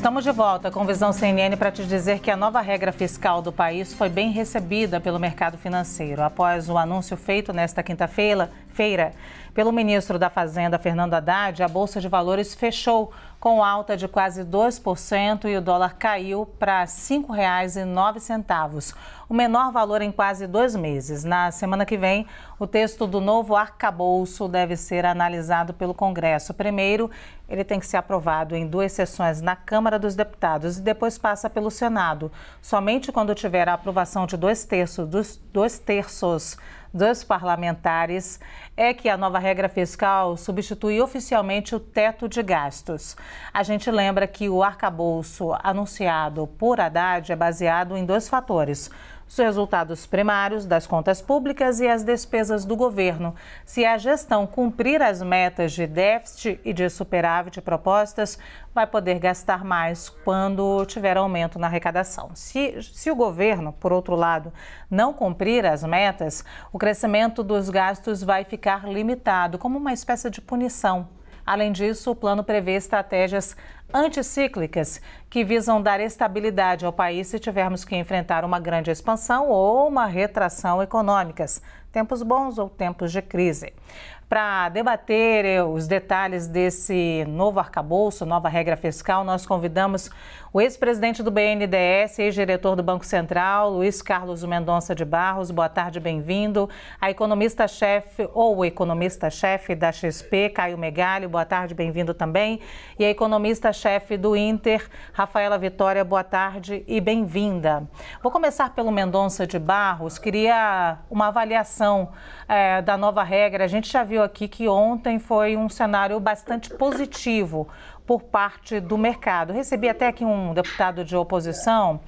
Estamos de volta com Visão CNN para te dizer que a nova regra fiscal do país foi bem recebida pelo mercado financeiro. Após o anúncio feito nesta quinta-feira pelo ministro da Fazenda, Fernando Haddad, a Bolsa de Valores fechou com alta de quase 2% e o dólar caiu para R$ 5,09, o menor valor em quase 2 meses. Na semana que vem, o texto do novo arcabouço deve ser analisado pelo Congresso. Primeiro, ele tem que ser aprovado em 2 sessões na Câmara dos Deputados e depois passa pelo Senado. Somente quando tiver a aprovação de 2/3 dos parlamentares é que a nova regra fiscal substitui oficialmente o teto de gastos. A gente lembra que o arcabouço anunciado por Haddad é baseado em 2 fatores: os resultados primários das contas públicas e as despesas do governo. Se a gestão cumprir as metas de déficit e de superávit propostas, vai poder gastar mais quando tiver aumento na arrecadação. Se o governo, por outro lado, não cumprir as metas, o crescimento dos gastos vai ficar limitado, como uma espécie de punição. Além disso, o plano prevê estratégias anticíclicas que visam dar estabilidade ao país se tivermos que enfrentar uma grande expansão ou uma retração econômicas, tempos bons ou tempos de crise. Para debater os detalhes desse novo arcabouço, nova regra fiscal, nós convidamos o ex-presidente do BNDES, ex-diretor do Banco Central, Luiz Carlos Mendonça de Barros. Boa tarde, bem-vindo. A economista-chefe ou o economista-chefe da XP, Caio Megali. Boa tarde, bem-vindo também. E a economista-chefe do Inter, Rafaela Vitória. Boa tarde e bem-vinda. Vou começar pelo Mendonça de Barros. Queria uma avaliação da nova regra. A gente já viu aqui que ontem foi um cenário bastante positivo por parte do mercado. Recebi até aqui um deputado de oposição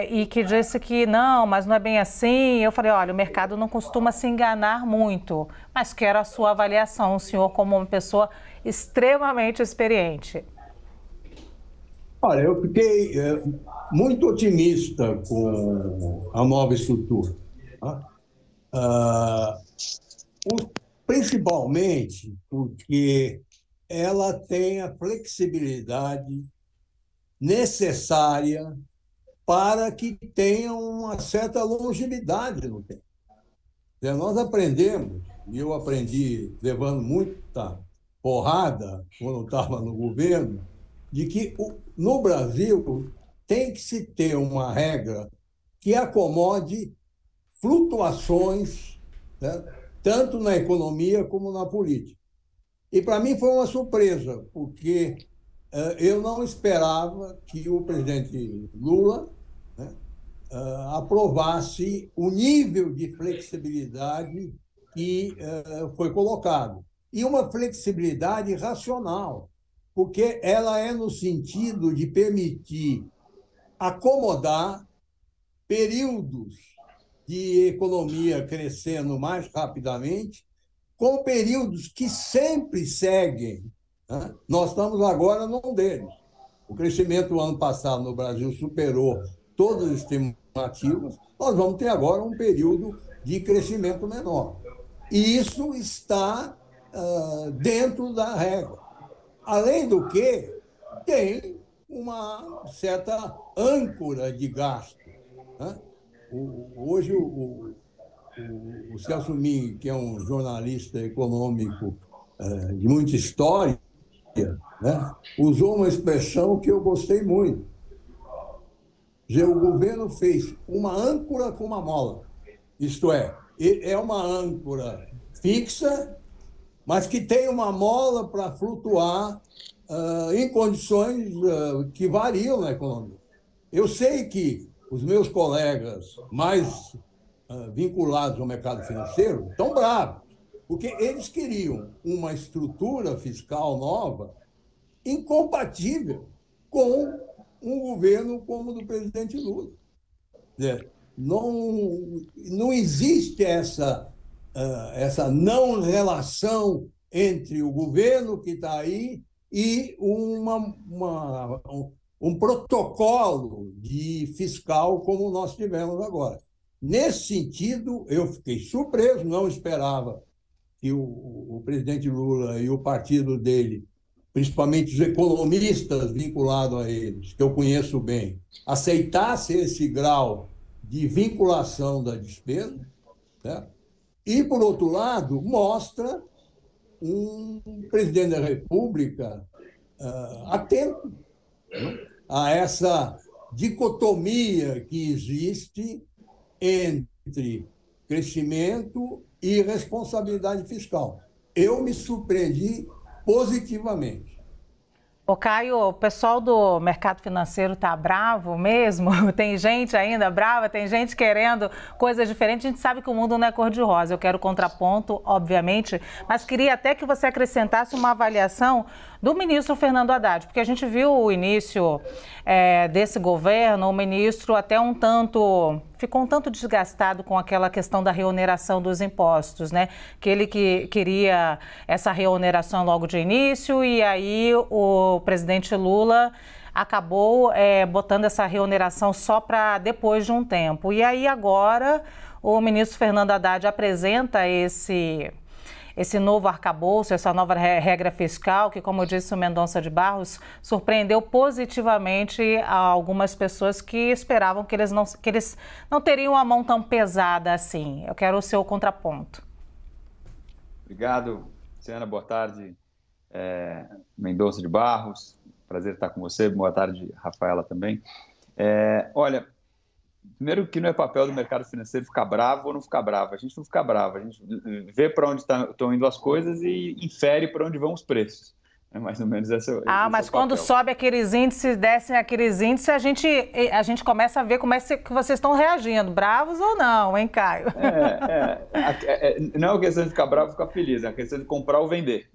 e que disse que não, mas não é bem assim. Eu falei, olha, o mercado não costuma se enganar muito, mas quero a sua avaliação, o senhor como uma pessoa extremamente experiente. Olha, eu fiquei muito otimista com a nova estrutura. Tá? Principalmente porque ela tem a flexibilidade necessária para que tenha uma certa longevidade no tempo. Nós aprendemos, e eu aprendi levando muita porrada quando estava no governo, de que no Brasil tem que se ter uma regra que acomode flutuações, né, tanto na economia como na política. E para mim foi uma surpresa, porque eu não esperava que o presidente Lula, né, aprovasse o nível de flexibilidade que foi colocado. E uma flexibilidade racional, porque ela é no sentido de permitir acomodar períodos de economia crescendo mais rapidamente, com períodos que sempre seguem. Né? Nós estamos agora num deles. O crescimento do ano passado no Brasil superou todas as estimativas. Nós vamos ter agora um período de crescimento menor. E isso está dentro da regra. Além do que, tem uma certa âncora de gasto. Né? Hoje, o Celso Min, que é um jornalista econômico de muita história, né, usou uma expressão que eu gostei muito. O governo fez uma âncora com uma mola. Isto é uma âncora fixa, mas que tem uma mola para flutuar em condições que variam na economia. Eu sei que os meus colegas mais vinculados ao mercado financeiro estão bravos, porque eles queriam uma estrutura fiscal nova incompatível com um governo como o do presidente Lula. Não existe essa não relação entre o governo que está aí e um protocolo fiscal como nós tivemos agora. Nesse sentido, eu fiquei surpreso, não esperava que o presidente Lula e o partido dele principalmente os economistas vinculados a eles, que eu conheço bem, aceitasse esse grau de vinculação da despesa, né? E, por outro lado, mostra um presidente da República atento, né, a essa dicotomia que existe entre crescimento e responsabilidade fiscal. Eu me surpreendi positivamente. Ô Caio, o pessoal do mercado financeiro tá bravo mesmo? Tem gente ainda brava, tem gente querendo coisas diferentes. A gente sabe que o mundo não é cor-de-rosa. Eu quero contraponto, obviamente, mas queria até que você acrescentasse uma avaliação do ministro Fernando Haddad, porque a gente viu o início desse governo, o ministro ficou um tanto desgastado com aquela questão da reoneração dos impostos, né? Que ele queria essa reoneração logo de início e aí o presidente Lula acabou botando essa reoneração só para depois de um tempo. E aí agora o ministro Fernando Haddad apresenta esse novo arcabouço, essa nova regra fiscal, que, como disse o Mendonça de Barros, surpreendeu positivamente algumas pessoas que esperavam que eles não teriam a mão tão pesada assim. Eu quero o seu contraponto. Obrigado, Luciana. Boa tarde, Mendonça de Barros. Prazer estar com você. Boa tarde, Rafaela, também. Olha, primeiro que não é papel do mercado financeiro ficar bravo ou não ficar bravo. A gente não fica bravo, a gente vê para onde estão indo as coisas e infere para onde vão os preços. É mais ou menos esse mas quando sobe aqueles índices, descem aqueles índices, a gente começa a ver como é que vocês estão reagindo, bravos ou não, hein, Caio? Não é uma questão de ficar bravo ou ficar feliz, é uma questão de comprar ou vender.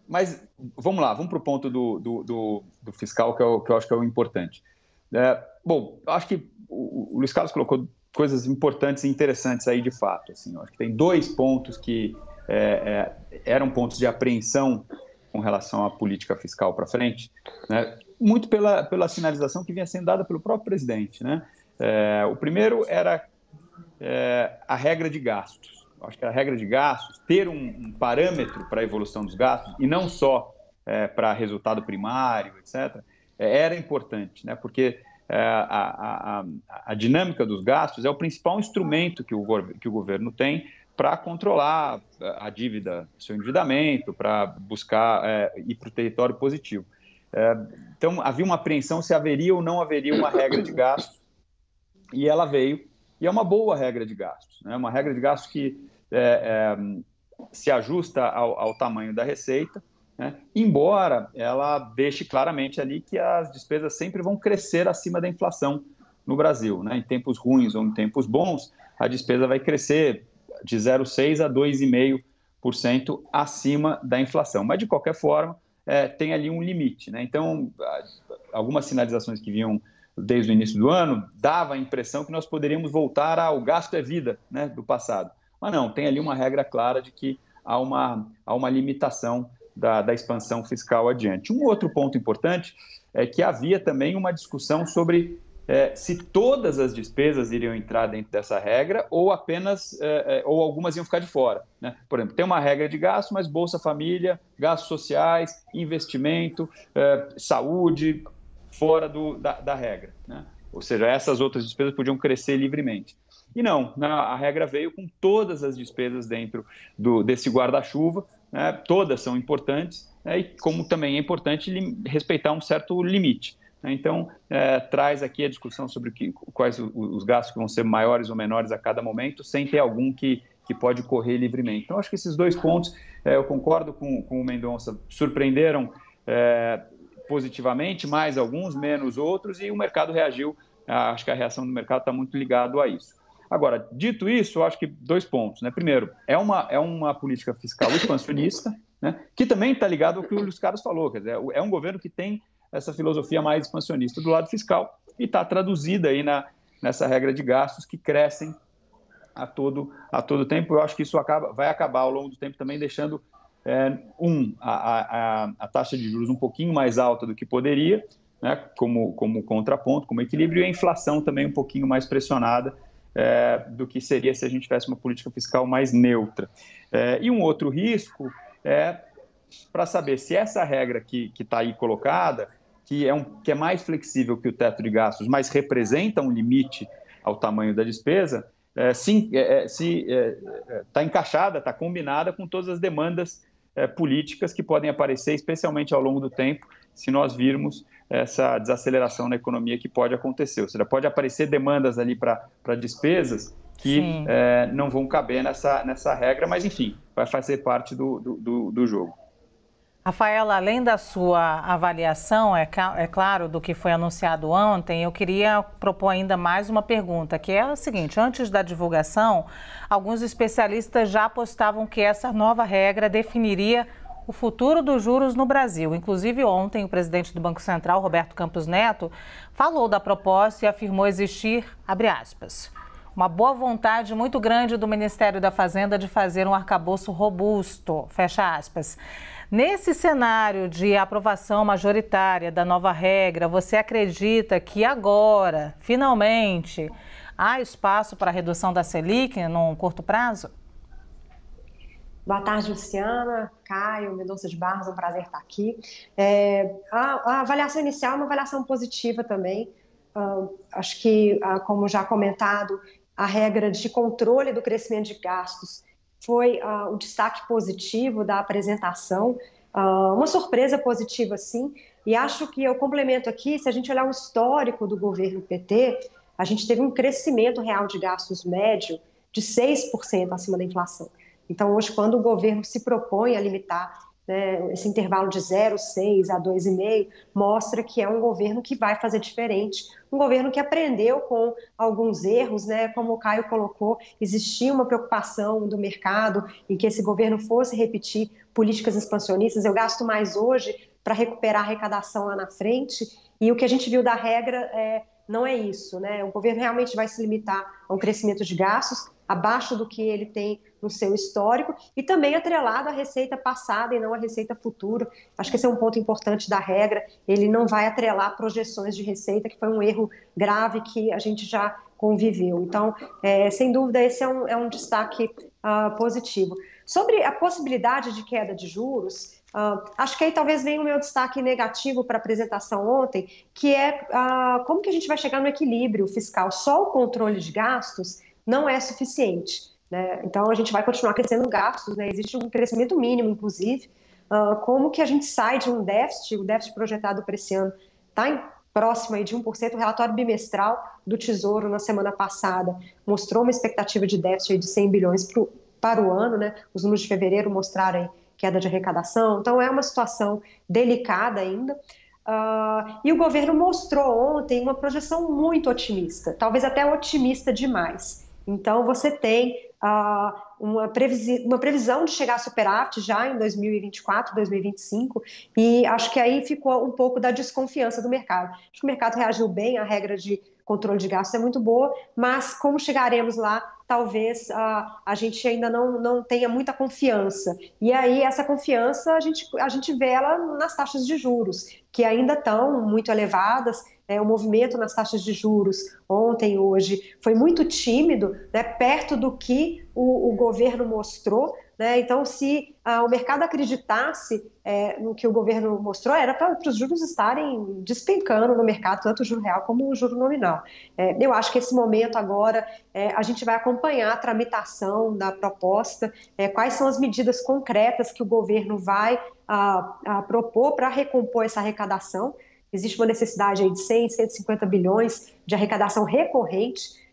Mas vamos lá, vamos para o ponto do fiscal, que eu acho que é o importante. Bom, eu acho que o Luiz Carlos colocou coisas importantes e interessantes aí de fato. Assim, eu acho que tem dois pontos que eram pontos de apreensão com relação à política fiscal para frente, né? Muito pela sinalização que vinha sendo dada pelo próprio presidente, né? O primeiro era a regra de gastos. Eu acho que a regra de gastos, ter um parâmetro para a evolução dos gastos, e não só para resultado primário, etc., era importante, né? Porque a dinâmica dos gastos é o principal instrumento que o governo tem para controlar a dívida, seu endividamento, para buscar ir para o território positivo. Então, havia uma apreensão se haveria ou não haveria uma regra de gastos, e ela veio, e é uma boa regra de gastos, né? Uma regra de gastos que se ajusta ao tamanho da receita, né? Embora ela deixe claramente ali que as despesas sempre vão crescer acima da inflação no Brasil, né? Em tempos ruins ou em tempos bons, a despesa vai crescer de 0,6% a 2,5% acima da inflação. Mas, de qualquer forma, tem ali um limite, né? Então, algumas sinalizações que vinham desde o início do ano dava a impressão que nós poderíamos voltar ao gasto é vida, né, do passado. Mas não, tem ali uma regra clara de que há uma limitação da expansão fiscal adiante. Um outro ponto importante é que havia também uma discussão sobre se todas as despesas iriam entrar dentro dessa regra ou apenas, ou algumas iam ficar de fora, né? Por exemplo, tem uma regra de gasto, mas Bolsa Família, gastos sociais, investimento, saúde, fora da regra, né? Ou seja, essas outras despesas podiam crescer livremente. E não, a regra veio com todas as despesas dentro desse guarda-chuva, né? Todas são importantes, né? E como também é importante respeitar um certo limite. Então, traz aqui a discussão sobre quais os gastos que vão ser maiores ou menores a cada momento, sem ter algum que pode correr livremente. Então, acho que esses dois pontos, eu concordo com o Mendonça, surpreenderam positivamente, mais alguns, menos outros, e o mercado reagiu. Acho que a reação do mercado está muito ligado a isso. Agora, dito isso, eu acho que dois pontos, né? Primeiro, é uma política fiscal expansionista, né? Que também está ligado ao que o Luiz Carlos falou, quer dizer, é um governo que tem essa filosofia mais expansionista do lado fiscal e está traduzida aí nessa regra de gastos que crescem a todo tempo. Eu acho que isso vai acabar ao longo do tempo também deixando a taxa de juros um pouquinho mais alta do que poderia, né, como contraponto, como equilíbrio, e a inflação também um pouquinho mais pressionada do que seria se a gente tivesse uma política fiscal mais neutra. E um outro risco é para saber se essa regra que está aí colocada, que é mais flexível que o teto de gastos, mas representa um limite ao tamanho da despesa, se está encaixada, está combinada com todas as demandas políticas que podem aparecer, especialmente ao longo do tempo, se nós virmos essa desaceleração na economia que pode acontecer. Ou seja, pode aparecer demandas ali para despesas que não vão caber nessa regra, mas, enfim, vai fazer parte do jogo. Rafaela, além da sua avaliação, é claro, do que foi anunciado ontem, eu queria propor ainda mais uma pergunta, que é a seguinte: antes da divulgação, alguns especialistas já apostavam que essa nova regra definiria o futuro dos juros no Brasil. Inclusive, ontem, o presidente do Banco Central, Roberto Campos Neto, falou da proposta e afirmou existir, abre aspas, uma boa vontade muito grande do Ministério da Fazenda de fazer um arcabouço robusto, fecha aspas. Nesse cenário de aprovação majoritária da nova regra, você acredita que agora, finalmente, há espaço para a redução da Selic num curto prazo? Boa tarde, Luciana, Caio, Mendonça de Barros, é um prazer estar aqui. A avaliação inicial é uma avaliação positiva também. Acho que, como já comentado, a regra de controle do crescimento de gastos foi o destaque positivo da apresentação, uma surpresa positiva, sim, e acho que eu complemento aqui, se a gente olhar o histórico do governo PT, a gente teve um crescimento real de gastos médio de 6% acima da inflação. Então, hoje, quando o governo se propõe a limitar, né, esse intervalo de 0,6 a 2,5, mostra que é um governo que vai fazer diferente, um governo que aprendeu com alguns erros, né, como o Caio colocou, existia uma preocupação do mercado em que esse governo fosse repetir políticas expansionistas. Eu gasto mais hoje para recuperar a arrecadação lá na frente, e o que a gente viu da regra não é isso, né? O governo realmente vai se limitar a um crescimento de gastos abaixo do que ele tem no seu histórico e também atrelado à receita passada e não à receita futura. Acho que esse é um ponto importante da regra. Ele não vai atrelar projeções de receita, que foi um erro grave que a gente já conviveu. Então, sem dúvida, esse é um destaque positivo. Sobre a possibilidade de queda de juros, acho que aí talvez venha o meu destaque negativo para a apresentação ontem, que é como que a gente vai chegar no equilíbrio fiscal. Só o controle de gastos não é suficiente, né? Então, a gente vai continuar crescendo gastos, né? Existe um crescimento mínimo, inclusive. Como que a gente sai de um déficit, o déficit projetado para esse ano está próximo aí de 1%, o relatório bimestral do Tesouro na semana passada mostrou uma expectativa de déficit aí de 100 bilhões para o ano, né? Os números de fevereiro mostraram aí queda de arrecadação, então é uma situação delicada ainda. E o governo mostrou ontem uma projeção muito otimista, talvez até otimista demais. Então, você tem uma previsão de chegar a superávit já em 2024, 2025, e acho que aí ficou um pouco da desconfiança do mercado. Acho que o mercado reagiu bem, a regra de controle de gastos é muito boa, mas como chegaremos lá, talvez a gente ainda não tenha muita confiança. E aí, essa confiança, a gente vê ela nas taxas de juros, que ainda estão muito elevadas. O movimento nas taxas de juros ontem, hoje, foi muito tímido, né, perto do que o governo mostrou, né? Então, se o mercado acreditasse no que o governo mostrou, era para os juros estarem despencando no mercado, tanto o juro real como o juro nominal. Eu acho que esse momento agora, a gente vai acompanhar a tramitação da proposta, quais são as medidas concretas que o governo vai propor para recompor essa arrecadação. Existe uma necessidade aí de 100, 150 bilhões de arrecadação recorrente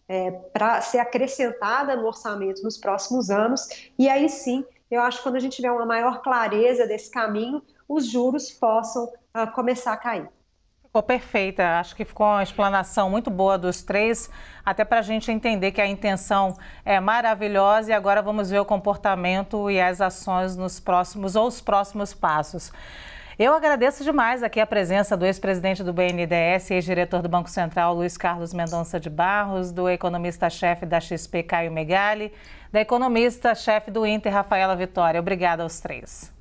para ser acrescentada no orçamento nos próximos anos. E aí sim, eu acho que quando a gente tiver uma maior clareza desse caminho, os juros possam começar a cair. Ficou perfeita. Acho que ficou uma explanação muito boa dos três, até para a gente entender que a intenção é maravilhosa e agora vamos ver o comportamento e as ações nos próximos ou os próximos passos. Eu agradeço demais aqui a presença do ex-presidente do BNDES, ex-diretor do Banco Central, Luiz Carlos Mendonça de Barros, do economista-chefe da XP, Caio Megali, da economista-chefe do Inter, Rafaela Vitória. Obrigada aos três.